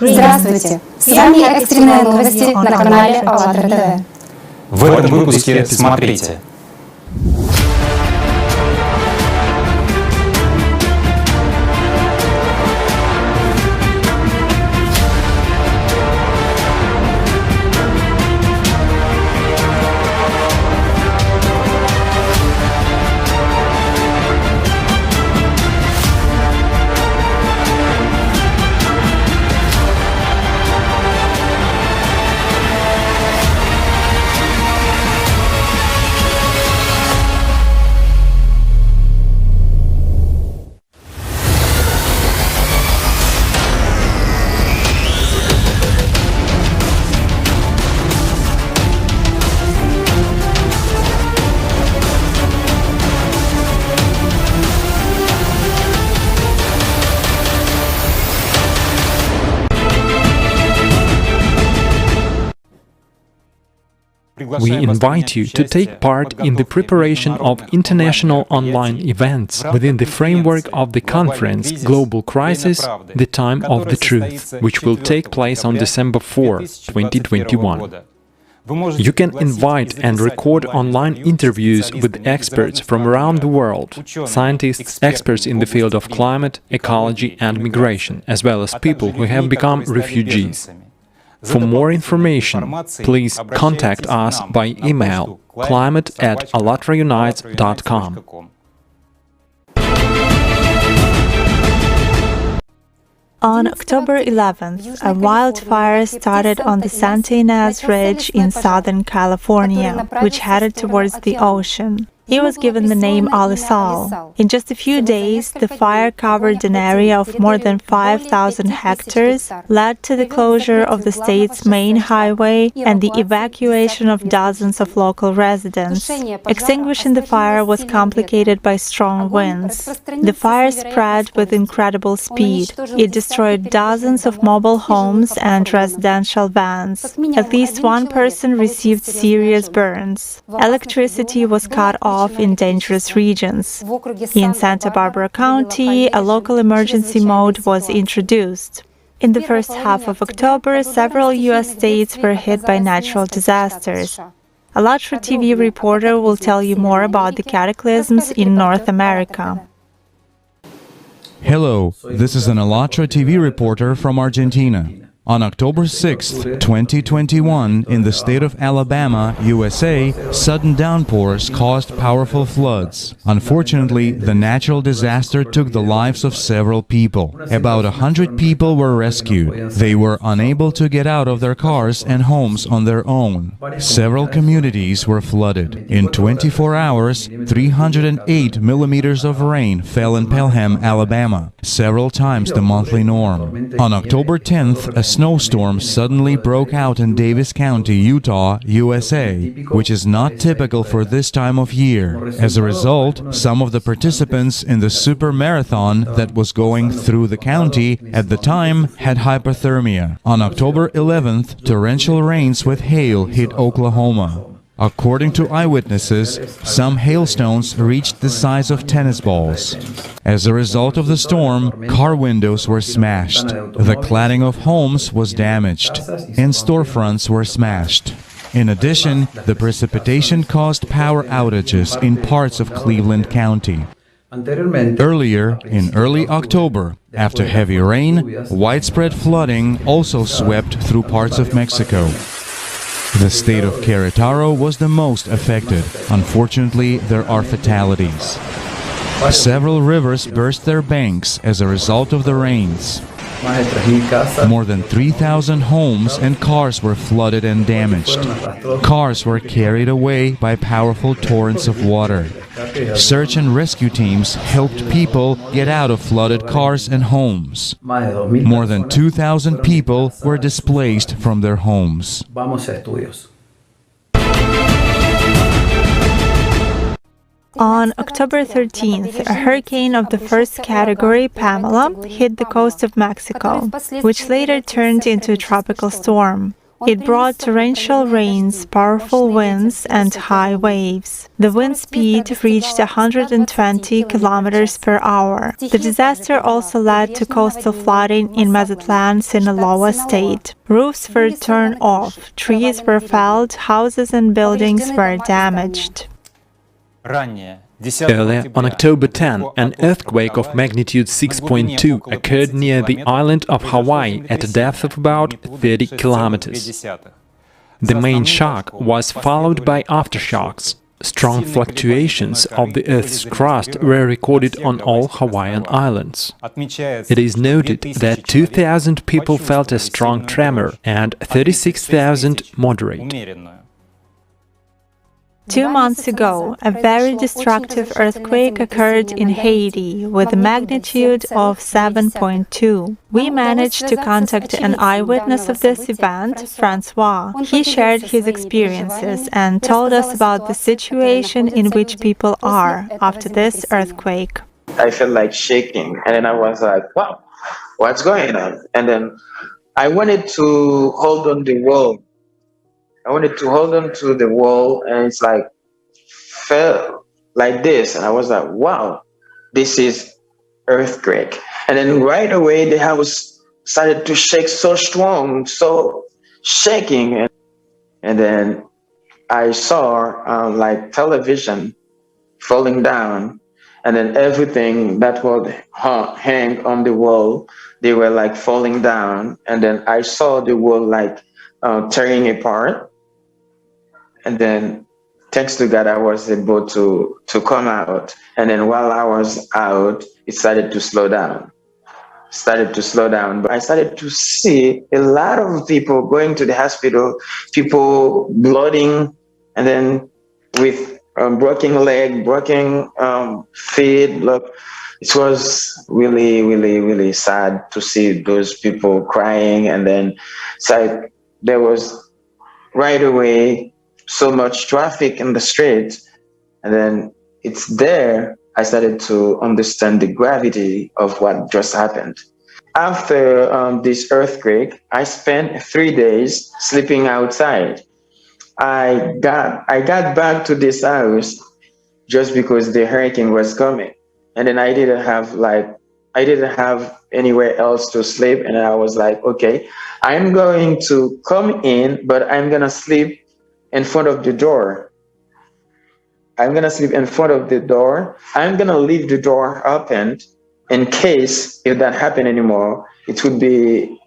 Здравствуйте! С вами экстренные новости на канале АЛЛАТРА ТВ. В этом выпуске смотрите. We invite you to take part in the preparation of international online events within the framework of the conference Global Crisis, The Time of the Truth, which will take place on December 4, 2021. You can invite and record online interviews with experts from around the world, scientists, experts in the field of climate, ecology and migration, as well as people who have become refugees. For more information, please contact us by email climate@allatraunites.com. On October 11th, a wildfire started on the Santa Ynez Range in Southern California, which headed towards the ocean. He was given the name Alisal. In just a few days, the fire covered an area of more than 5,000 hectares, led to the closure of the state's main highway and the evacuation of dozens of local residents. Extinguishing the fire was complicated by strong winds. The fire spread with incredible speed. It destroyed dozens of mobile homes and residential vans. At least one person received serious burns. Electricity was cut off in dangerous regions. In Santa Barbara County, a local emergency mode was introduced. In the first half of October, several U.S. states were hit by natural disasters. АЛЛАТРА TV reporter will tell you more about the cataclysms in North America. Hello, this is an АЛЛАТRA TV reporter from Argentina. On October 6, 2021, in the state of Alabama, USA, sudden downpours caused powerful floods. Unfortunately, the natural disaster took the lives of several people. About 100 people were rescued. They were unable to get out of their cars and homes on their own. Several communities were flooded. In 24 hours, 308 millimeters of rain fell in Pelham, Alabama, several times the monthly norm. On October 10th, a snowstorm suddenly broke out in Davis County, Utah, USA, which is not typical for this time of year. As a result, some of the participants in the super marathon that was going through the county at the time had hypothermia. On October 11th, torrential rains with hail hit Oklahoma. According to eyewitnesses, some hailstones reached the size of tennis balls. As a result of the storm, car windows were smashed. The cladding of homes was damaged, and storefronts were smashed. In addition, the precipitation caused power outages in parts of Cleveland County. Earlier, in early October, after heavy rain, widespread flooding also swept through parts of Mexico. The state of Querétaro was the most affected. Unfortunately, there are fatalities. Several rivers burst their banks as a result of the rains. More than 3,000 homes and cars were flooded and damaged. Cars were carried away by powerful torrents of water. Search and rescue teams helped people get out of flooded cars and homes. More than 2,000 people were displaced from their homes. On October 13th, a hurricane of the first category, Pamela, hit the coast of Mexico, which later turned into a tropical storm. It brought torrential rains, powerful winds, and high waves. The wind speed reached 120 kilometers per hour. The disaster also led to coastal flooding in Mazatlan, Sinaloa state. Roofs were torn off, trees were felled, houses and buildings were damaged. Earlier, on October 10, an earthquake of magnitude 6.2 occurred near the island of Hawaii at a depth of about 30 kilometers. The main shock was followed by aftershocks. Strong fluctuations of the Earth's crust were recorded on all Hawaiian islands. It is noted that 2,000 people felt a strong tremor and 36,000 moderate. 2 months ago, a very destructive earthquake occurred in Haiti with a magnitude of 7.2. We managed to contact an eyewitness of this event, Francois. He shared his experiences and told us about the situation in which people are after this earthquake. I felt like shaking, and then I was like, wow, what's going on? And then I wanted to hold on the wall. I wanted to hold on to the wall, and it's like fell like this, and I was like, wow, this is earthquake. And then right away the house started to shake so strong, so shaking, and then I saw like television falling down, and then everything that would hang on the wall, they were like falling down, and then I saw the wall like tearing apart. And then, thanks to God, I was able to come out. And then while I was out, it started to slow down. But I started to see a lot of people going to the hospital, people blooding, and then with broken leg, broken feet. Look, it was really, really, really sad to see those people crying. And then so there was right away so much traffic in the streets, and then it's there I started to understand the gravity of what just happened. After this earthquake, I spent 3 days sleeping outside. I got back to this house just because the hurricane was coming, and then I didn't have anywhere else to sleep, and I was like, okay, I'm going to come in, but I'm gonna sleep in front of the door. I'm gonna sleep in front of the door. I'm gonna leave the door open in case if that happened anymore, it would be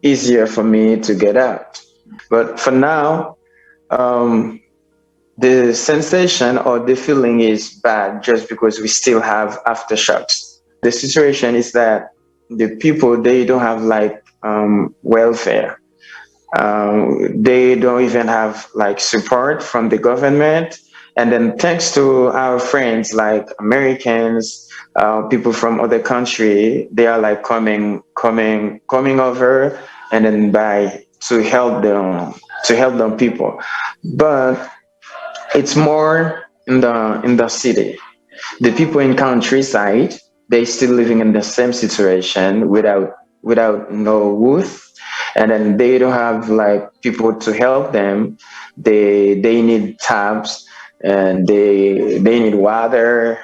easier for me to get out. But for now, the sensation or the feeling is bad just because we still have aftershocks. The situation is that the people, they don't have like welfare. They don't even have like support from the government. And then thanks to our friends like Americans, people from other country, they are like coming over, and then to help them people. But it's more in the city. The people in countryside, they still living in the same situation without no roof. And then they don't have like people to help them. They need taps, and they need water.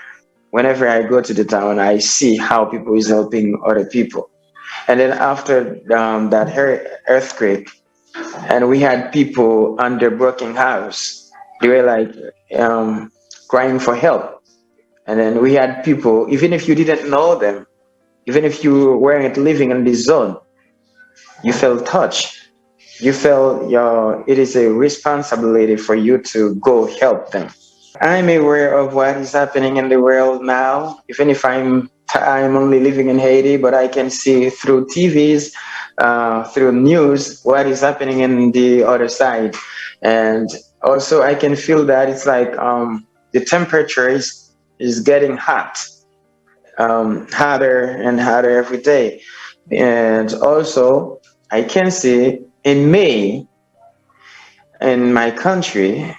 Whenever I go to the town, I see how people is helping other people. And then after that earthquake, and we had people under broken house, they were like crying for help. And then we had people, even if you didn't know them, even if you weren't living in this zone, you felt touched. You felt it is a responsibility for you to go help them. I'm aware of what is happening in the world now, even if I'm only living in Haiti, but I can see through TVs, through news, what is happening in the other side. And also I can feel that it's like the temperature is getting hot, hotter and hotter every day. And also I can see in May, in my country,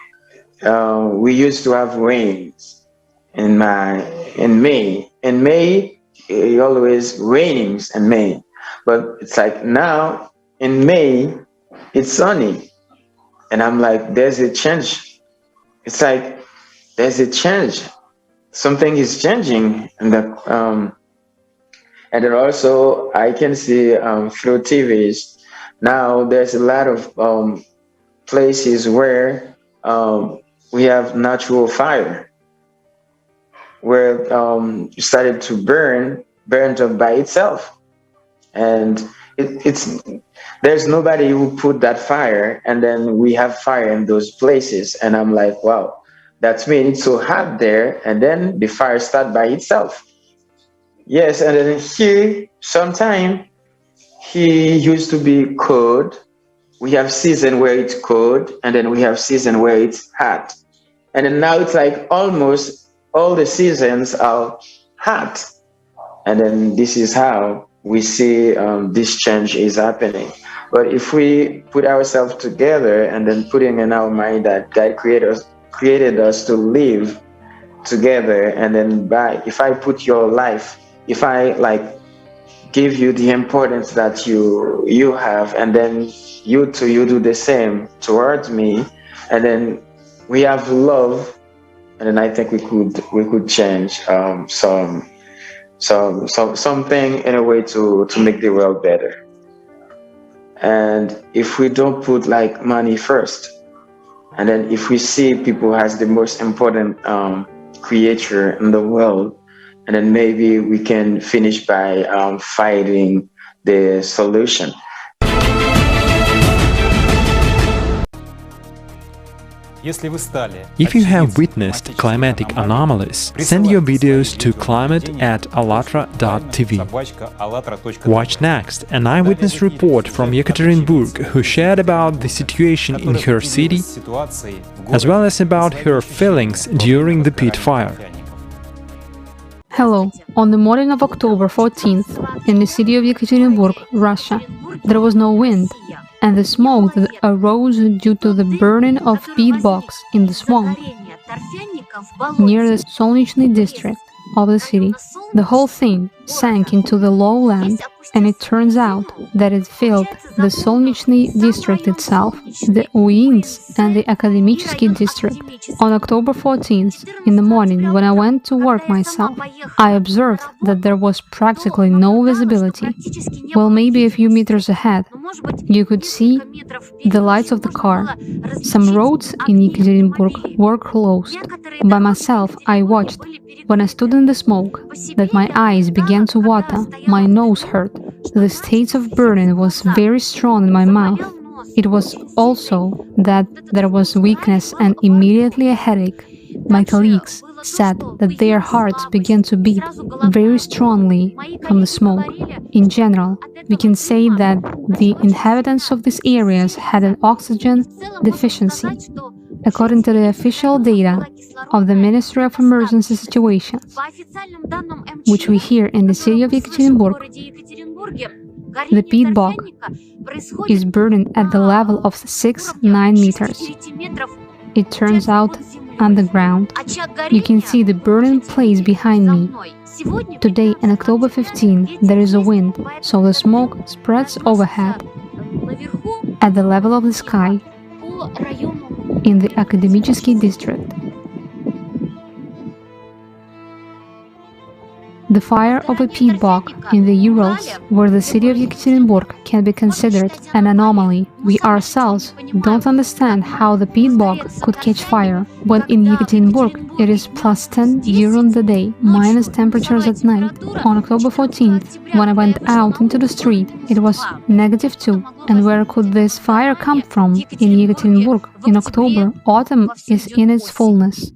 we used to have rains in May. In May, it always rains in May. But it's like now in May, it's sunny. And I'm like, there's a change. It's like, there's a change. Something is changing. And then also I can see through TVs, now there's a lot of places where we have natural fire, where it started to burnt up by itself. And it's there's nobody who put that fire, and then we have fire in those places. And I'm like, wow, that means it's so hot there, and then the fire start by itself. Yes, and then here, sometime he used to be cold. We have season where it's cold, and then we have season where it's hot. And then now it's like almost all the seasons are hot. And then this is how we see this change is happening. But if we put ourselves together and then putting in our mind that God created us to live together, and then if I put your life, if I like give you the importance that you have, and then you do the same towards me, and then we have love, and then I think we could change something in a way to make the world better. And if we don't put like money first, and then if we see people as the most important creature in the world, and then maybe we can finish by finding the solution. If you have witnessed climatic anomalies, send your videos to climate@allatra.tv. Watch next an eyewitness report from Yekaterinburg, who shared about the situation in her city, as well as about her feelings during the pit fire. Hello. On the morning of October 14th, in the city of Yekaterinburg, Russia, there was no wind, and the smoke that arose due to the burning of peat bogs in the swamp near the Solnichny district of the city. The whole thing sank into the lowland, and it turns out that it filled the Solnichny district itself, the Uins and the Akademichesky district. On October 14th, in the morning, when I went to work myself, I observed that there was practically no visibility. Well, maybe a few meters ahead, you could see the lights of the car. Some roads in Yekaterinburg were closed. By myself, I watched, when I stood in the smoke, that my eyes began to water, my nose hurt. The state of burning was very strong in my mouth. It was also that there was weakness and immediately a headache. My colleagues said that their hearts began to beat very strongly from the smoke. In general, we can say that the inhabitants of these areas had an oxygen deficiency. According to the official data of the Ministry of Emergency Situations, which we hear in the city of Yekaterinburg, the peat bog is burning at the level of 6-9 meters. It turns out underground. You can see the burning place behind me. Today, on October 15, there is a wind, so the smoke spreads overhead at the level of the sky in the Akademichesky district. The fire of a peat bog in the Urals, where the city of Yekaterinburg can be considered an anomaly. We ourselves don't understand how the peat bog could catch fire, when in Yekaterinburg it is +10 during the day, minus temperatures at night. On October 14th, when I went out into the street, it was -2. And where could this fire come from? In Yekaterinburg, in October, autumn is in its fullness.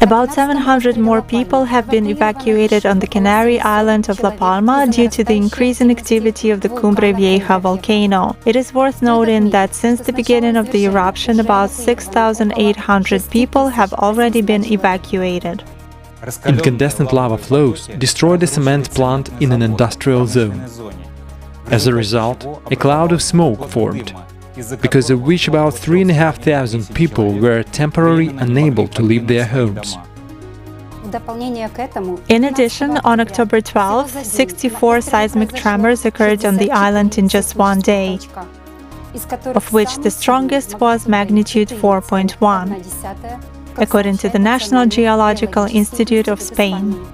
About 700 more people have been evacuated on the Canary island of La Palma due to the increase in activity of the Cumbre Vieja volcano. It is worth noting that since the beginning of the eruption, about 6,800 people have already been evacuated. Incandescent lava flows destroyed a cement plant in an industrial zone. As a result, a cloud of smoke formed, because of which about 3,500 people were temporarily unable to leave their homes. In addition, on October 12, 64 seismic tremors occurred on the island in just one day, of which the strongest was magnitude 4.1, according to the National Geological Institute of Spain.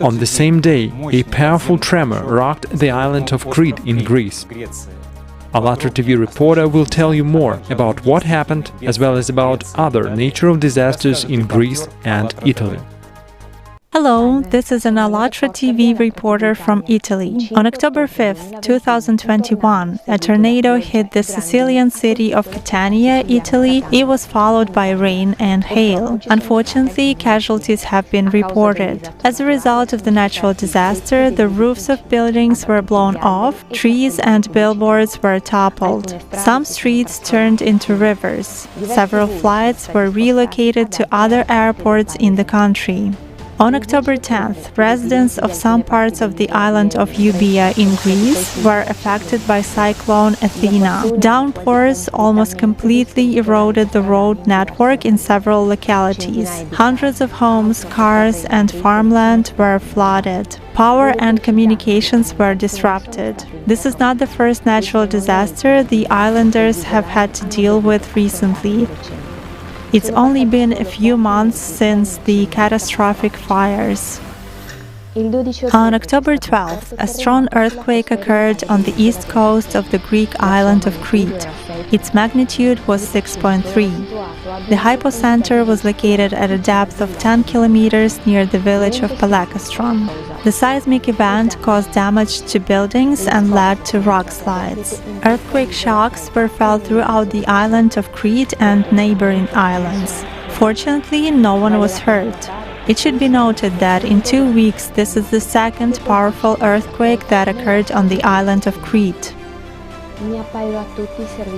On the same day, a powerful tremor rocked the island of Crete in Greece. АЛЛАТРА TV reporter will tell you more about what happened, as well as about other natural disasters in Greece and Italy. Hello, this is an ALLATRA TV reporter from Italy. On October 5, 2021, a tornado hit the Sicilian city of Catania, Italy. It was followed by rain and hail. Unfortunately, casualties have been reported. As a result of the natural disaster, the roofs of buildings were blown off, trees and billboards were toppled. Some streets turned into rivers. Several flights were relocated to other airports in the country. On October 10th, residents of some parts of the island of Euboea in Greece were affected by cyclone Athena. Downpours almost completely eroded the road network in several localities. Hundreds of homes, cars, and farmland were flooded. Power and communications were disrupted. This is not the first natural disaster the islanders have had to deal with recently. It's only been a few months since the catastrophic fires. On October 12th, a strong earthquake occurred on the east coast of the Greek island of Crete. Its magnitude was 6.3. The hypocenter was located at a depth of 10 kilometers near the village of Palakastron. The seismic event caused damage to buildings and led to rock slides. Earthquake shocks were felt throughout the island of Crete and neighboring islands. Fortunately, no one was hurt. It should be noted that in 2 weeks this is the second powerful earthquake that occurred on the island of Crete.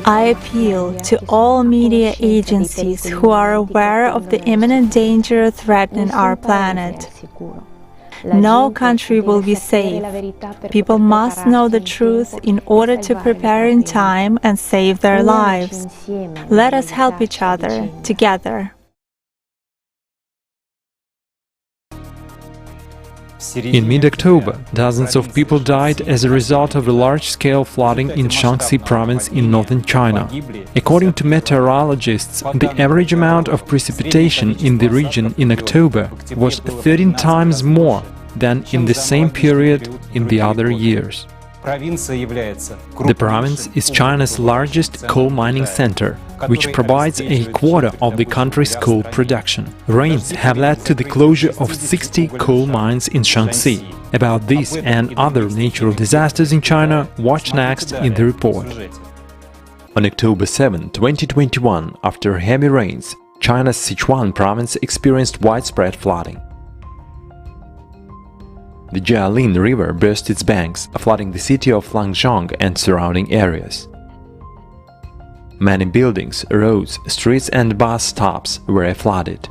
I appeal to all media agencies who are aware of the imminent danger threatening our planet. No country will be safe. People must know the truth in order to prepare in time and save their lives. Let us help each other, together. In mid-October, dozens of people died as a result of a large-scale flooding in Shanxi Province in northern China. According to meteorologists, the average amount of precipitation in the region in October was 13 times more than in the same period in the other years. The province is China's largest coal mining center, which provides a quarter of the country's coal production. Rains have led to the closure of 60 coal mines in Shanxi. About this and other natural disasters in China, watch next in the report. On October 7, 2021, after heavy rains, China's Sichuan province experienced widespread flooding. The Jialin River burst its banks, flooding the city of Langzhong and surrounding areas. Many buildings, roads, streets and bus stops were flooded.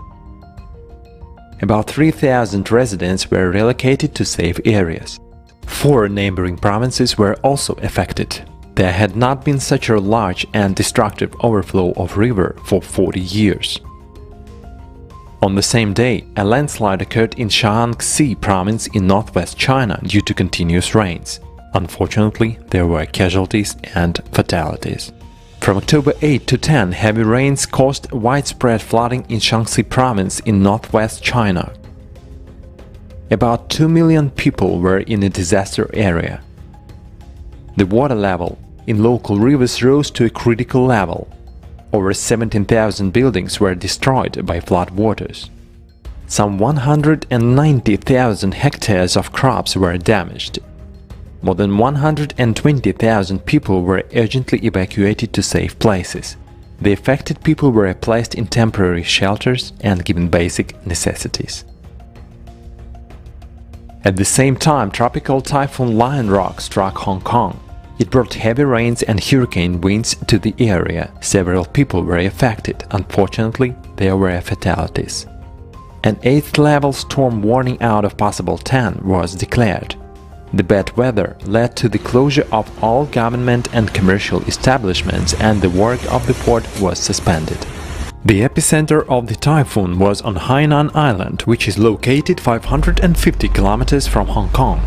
About 3,000 residents were relocated to safe areas. 4 neighboring provinces were also affected. There had not been such a large and destructive overflow of river for 40 years. On the same day, a landslide occurred in Shanxi Province in northwest China due to continuous rains. Unfortunately, there were casualties and fatalities. From October 8 to 10, heavy rains caused widespread flooding in Shanxi Province in northwest China. About 2 million people were in a disaster area. The water level in local rivers rose to a critical level. Over 17,000 buildings were destroyed by floodwaters. Some 190,000 hectares of crops were damaged. More than 120,000 people were urgently evacuated to safe places. The affected people were placed in temporary shelters and given basic necessities. At the same time, tropical typhoon Lionrock struck Hong Kong. It brought heavy rains and hurricane winds to the area. Several people were affected. Unfortunately, there were fatalities. An 8th level storm warning out of possible 10 was declared. The bad weather led to the closure of all government and commercial establishments, and the work of the port was suspended. The epicenter of the typhoon was on Hainan Island, which is located 550 kilometers from Hong Kong.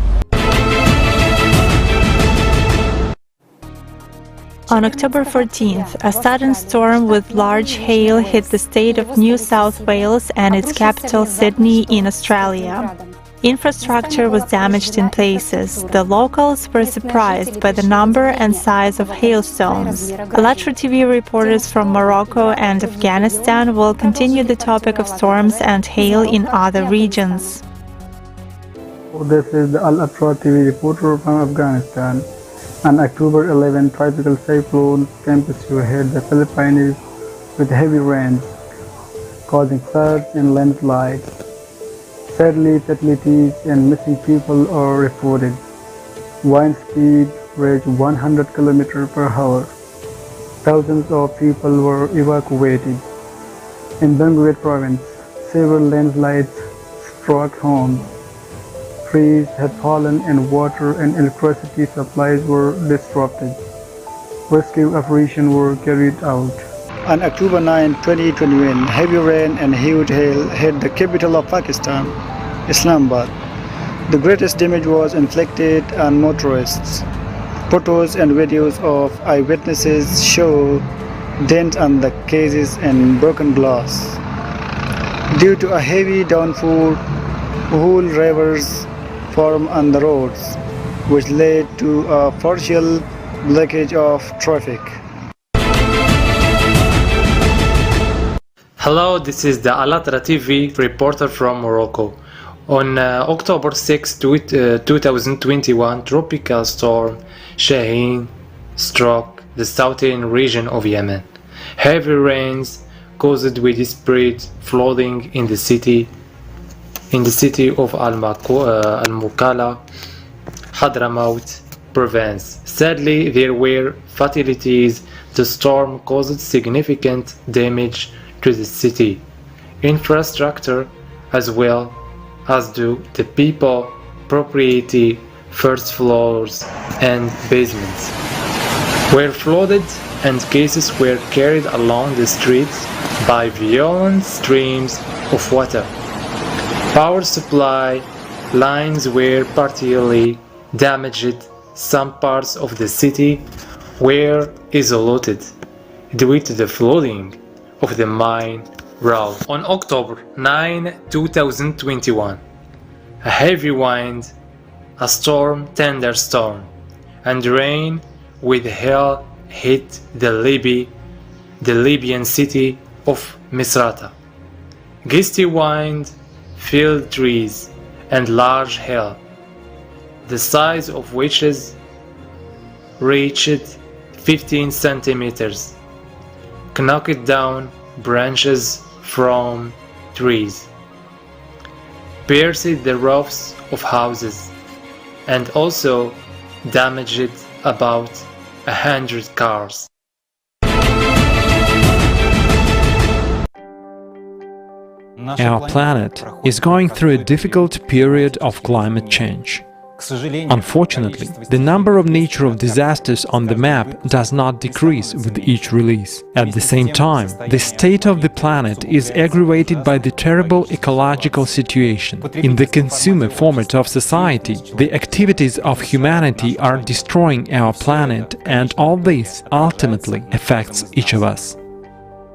On October 14th, a sudden storm with large hail hit the state of New South Wales and its capital Sydney in Australia. Infrastructure was damaged in places. The locals were surprised by the number and size of hailstones. Alatra TV reporters from Morocco and Afghanistan will continue the topic of storms and hail in other regions. This is the Alatra TV reporter from Afghanistan. On October 11, tropical cyclone Shanxi hit the Philippines with heavy rains, causing floods and landslides. Sadly, fatalities and missing people are reported. Wind speed reached 100 km per hour. Thousands of people were evacuated. In Shanxi Province, several landslides struck homes. Trees had fallen and water and electricity supplies were disrupted. Rescue operations were carried out. On October 9, 2021, heavy rain and huge hail hit the capital of Pakistan, Islamabad. The greatest damage was inflicted on motorists. Photos and videos of eyewitnesses show dents on the cases and broken glass. Due to a heavy downpour, whole rivers formed on the roads, which led to a partial blockage of traffic. Hello, this is the Alatra TV reporter from Morocco. On October 6, 2021, tropical storm Shaheen struck the southern region of Yemen. Heavy rains caused widespread flooding in the city of Al-Mukalla, Hadramaut Province. Sadly, there were fatalities. The storm caused significant damage to the city infrastructure as well as to the people, property, first floors and basements were flooded and cases were carried along the streets by violent streams of water. Power supply lines were partially damaged. Some parts of the city were isolated due to the flooding of the main road. On October 9, 2021, a heavy wind, a thunderstorm, and rain with hail hit the Libyan city of Misrata. Gusty wind felled trees and large hail, the size of which reached 15 centimeters, knocked down branches from trees, pierced the roofs of houses, and also damaged about 100 cars. Our planet is going through a difficult period of climate change. Unfortunately, the number of nature of disasters on the map does not decrease with each release. At the same time, the state of the planet is aggravated by the terrible ecological situation. In the consumer format of society, the activities of humanity are destroying our planet, and all this ultimately affects each of us.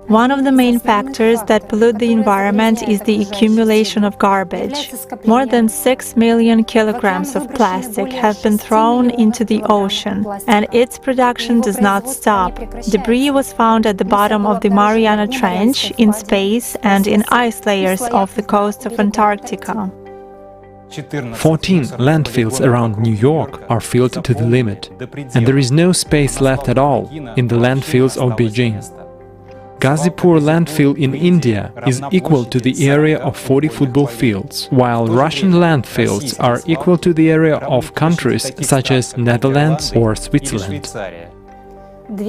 One of the main factors that pollute the environment is the accumulation of garbage. More than 6 million kilograms of plastic have been thrown into the ocean, and its production does not stop. Debris was found at the bottom of the Mariana Trench, in space, and in ice layers off the coast of Antarctica. 14 landfills around New York are filled to the limit, and there is no space left at all in the landfills of Beijing. Ghazipur landfill in India is equal to the area of 40 football fields, while Russian landfills are equal to the area of countries such as Netherlands or Switzerland.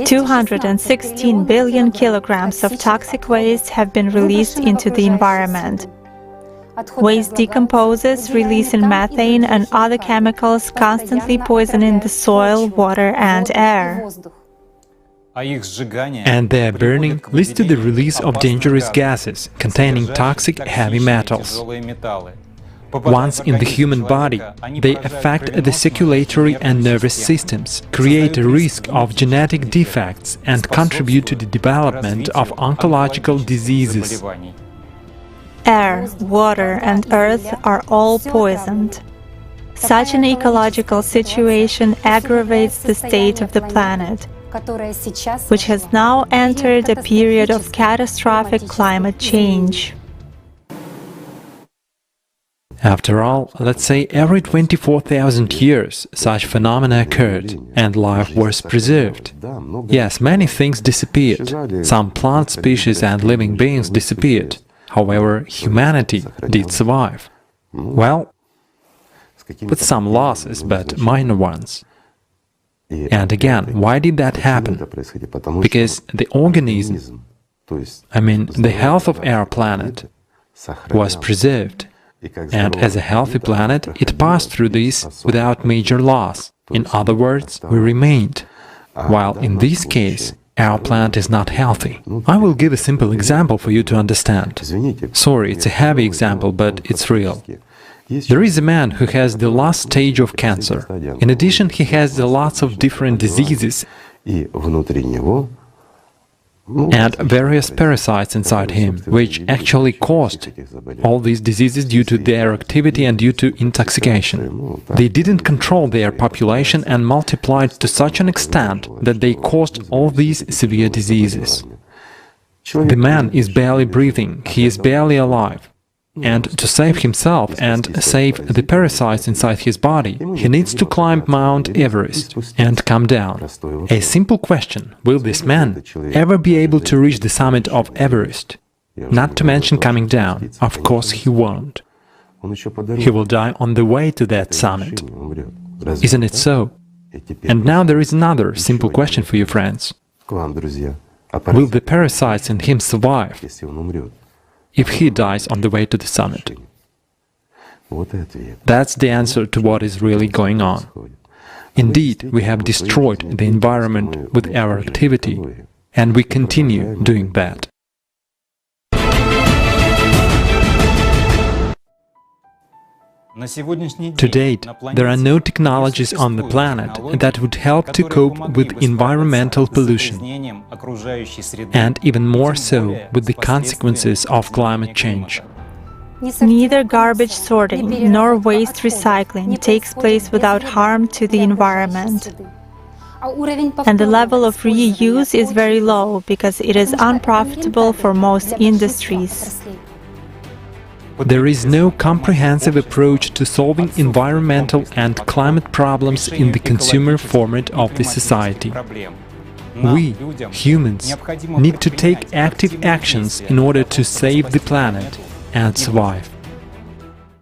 216 billion kilograms of toxic waste have been released into the environment. Waste decomposes, releasing methane and other chemicals, constantly poisoning the soil, water and air. and their burning leads to the release of dangerous gases containing toxic heavy metals. Once in the human body, they affect the circulatory and nervous systems, create a risk of genetic defects, and contribute to the development of oncological diseases. Air, water, and earth are all poisoned. Such an ecological situation aggravates the state of the planet, which has now entered a period of catastrophic climate change. After all, let's say every 24,000 years such phenomena occurred, and life was preserved. Yes, many things disappeared. Some plant species and living beings disappeared. However, humanity did survive. Well, with some losses, but minor ones. And again, why did that happen? Because the organism, the health of our planet, was preserved. And as a healthy planet, it passed through this without major loss. In other words, we remained. While in this case, our planet is not healthy. I will give a simple example for you to understand. Sorry, it's a heavy example, but it's real. There is a man who has the last stage of cancer. In addition, he has lots of different diseases and various parasites inside him, which actually caused all these diseases due to their activity and due to intoxication. They didn't control their population and multiplied to such an extent that they caused all these severe diseases. The man is barely breathing, he is barely alive. And to save himself and save the parasites inside his body, he needs to climb Mount Everest and come down. A simple question: will this man ever be able to reach the summit of Everest? Not to mention coming down. Of course he won't. He will die on the way to that summit. Isn't it so? And now there is another simple question for you, friends. Will the parasites in him survive if he dies on the way to the summit? That's the answer to what is really going on. Indeed, we have destroyed the environment with our activity, and we continue doing that. To date, there are no technologies on the planet that would help to cope with environmental pollution, and even more so with the consequences of climate change. Neither garbage sorting nor waste recycling takes place without harm to the environment. And the level of reuse is very low because it is unprofitable for most industries. There is no comprehensive approach to solving environmental and climate problems in the consumer format of the society. We, humans, need to take active actions in order to save the planet and survive.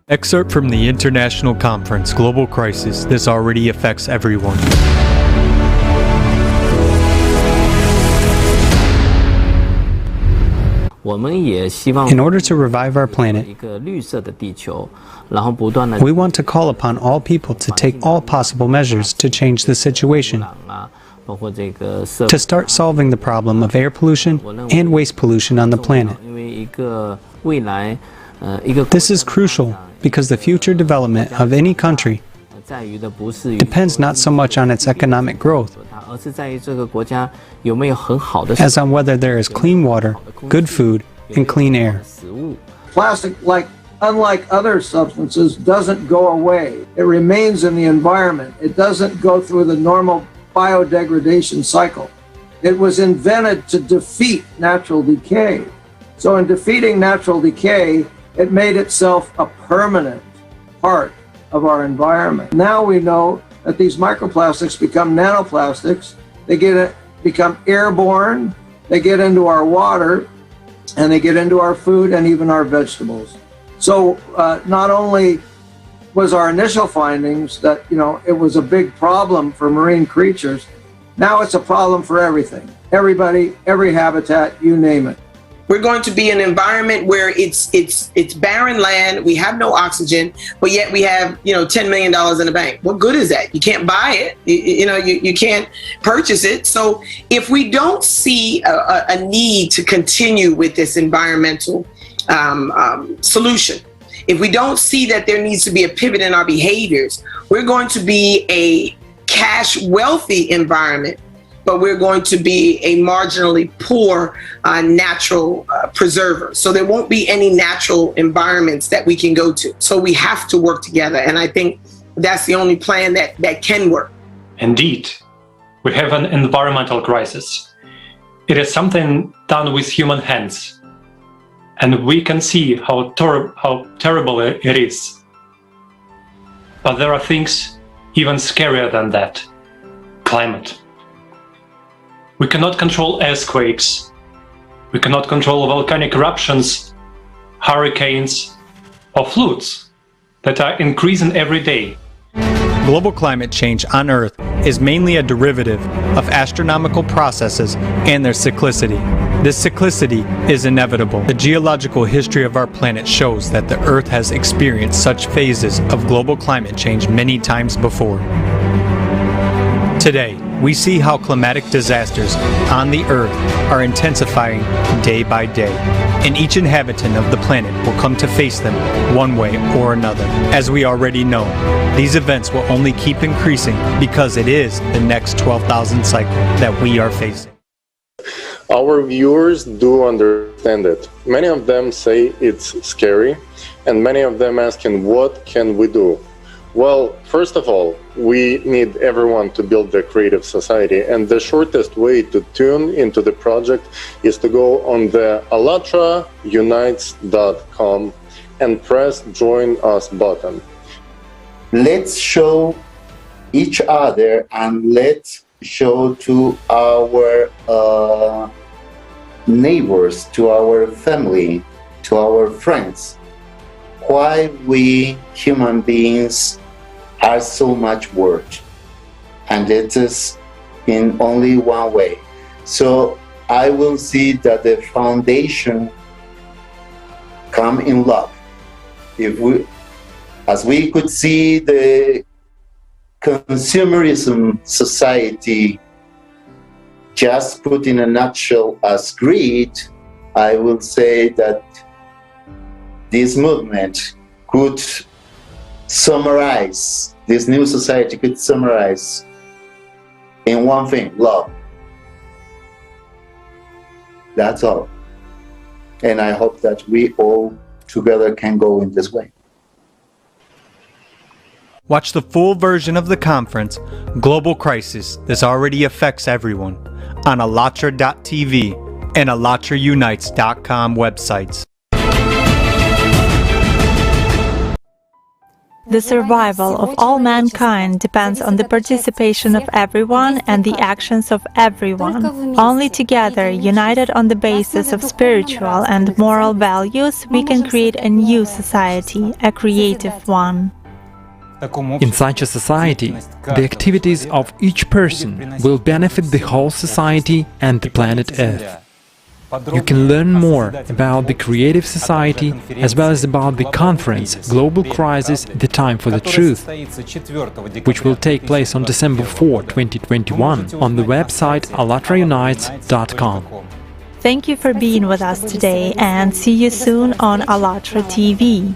Excerpt from the International Conference Global Crisis. This already affects everyone. In order to revive our planet, we want to call upon all people to take all possible measures to change the situation, to start solving the problem of air pollution and waste pollution on the planet. This is crucial because the future development of any country depends not so much on its economic growth as on whether there is clean water, good food, and clean air. Plastic, unlike other substances, doesn't go away. It remains in the environment. It doesn't go through the normal biodegradation cycle. It was invented to defeat natural decay. So in defeating natural decay, it made itself a permanent part of our environment. Now we know that these microplastics become nanoplastics. They become airborne, they get into our water, and they get into our food and even our vegetables. So not only was our initial findings that it was a big problem for marine creatures, now it's a problem for everything. Everybody, every habitat, you name it. We're going to be an environment where it's barren land. We have no oxygen, but yet we have, $10 million in the bank. What good is that? You can't buy it. You can't purchase it. So if we don't see a need to continue with this environmental solution, if we don't see that there needs to be a pivot in our behaviors, we're going to be a cash wealthy environment, but we're going to be a marginally poor natural preserver. So there won't be any natural environments that we can go to. So we have to work together. And I think that's the only plan that can work. Indeed, we have an environmental crisis. It is something done with human hands. And we can see how terrible it is. But there are things even scarier than that. Climate. We cannot control earthquakes. We cannot control volcanic eruptions, hurricanes, or floods that are increasing every day. Global climate change on Earth is mainly a derivative of astronomical processes and their cyclicity. This cyclicity is inevitable. The geological history of our planet shows that the Earth has experienced such phases of global climate change many times before. Today, we see how climatic disasters on the Earth are intensifying day by day, and each inhabitant of the planet will come to face them one way or another. As we already know, these events will only keep increasing because it is the next 12,000 cycle that we are facing. Our viewers do understand it. Many of them say it's scary, and many of them asking, what can we do? Well, first of all, we need everyone to build their creative society, and the shortest way to tune into the project is to go on the alatraunites.com and press Join Us button. Let's show each other and let's show to our neighbors, to our family, to our friends, why we human beings are so much worth, and it is in only one way. So I will see that the foundation come in love. As we could see the consumerism society just put in a nutshell as greed, I will say that this movement could summarize, this new society could summarize in one thing: love. That's all. And I hope that we all together can go in this way. Watch the full version of the conference, Global Crisis, This Already Affects Everyone, on alatra.tv and alatraunites.com websites. The survival of all mankind depends on the participation of everyone and the actions of everyone. Only together, united on the basis of spiritual and moral values, we can create a new society, a creative one. In such a society, the activities of each person will benefit the whole society and the planet Earth. You can learn more about the creative society as well as about the conference Global Crisis, The Time for the Truth, which will take place on December 4, 2021 on the website alatraunites.com. Thank you for being with us today, and see you soon on Alatra TV.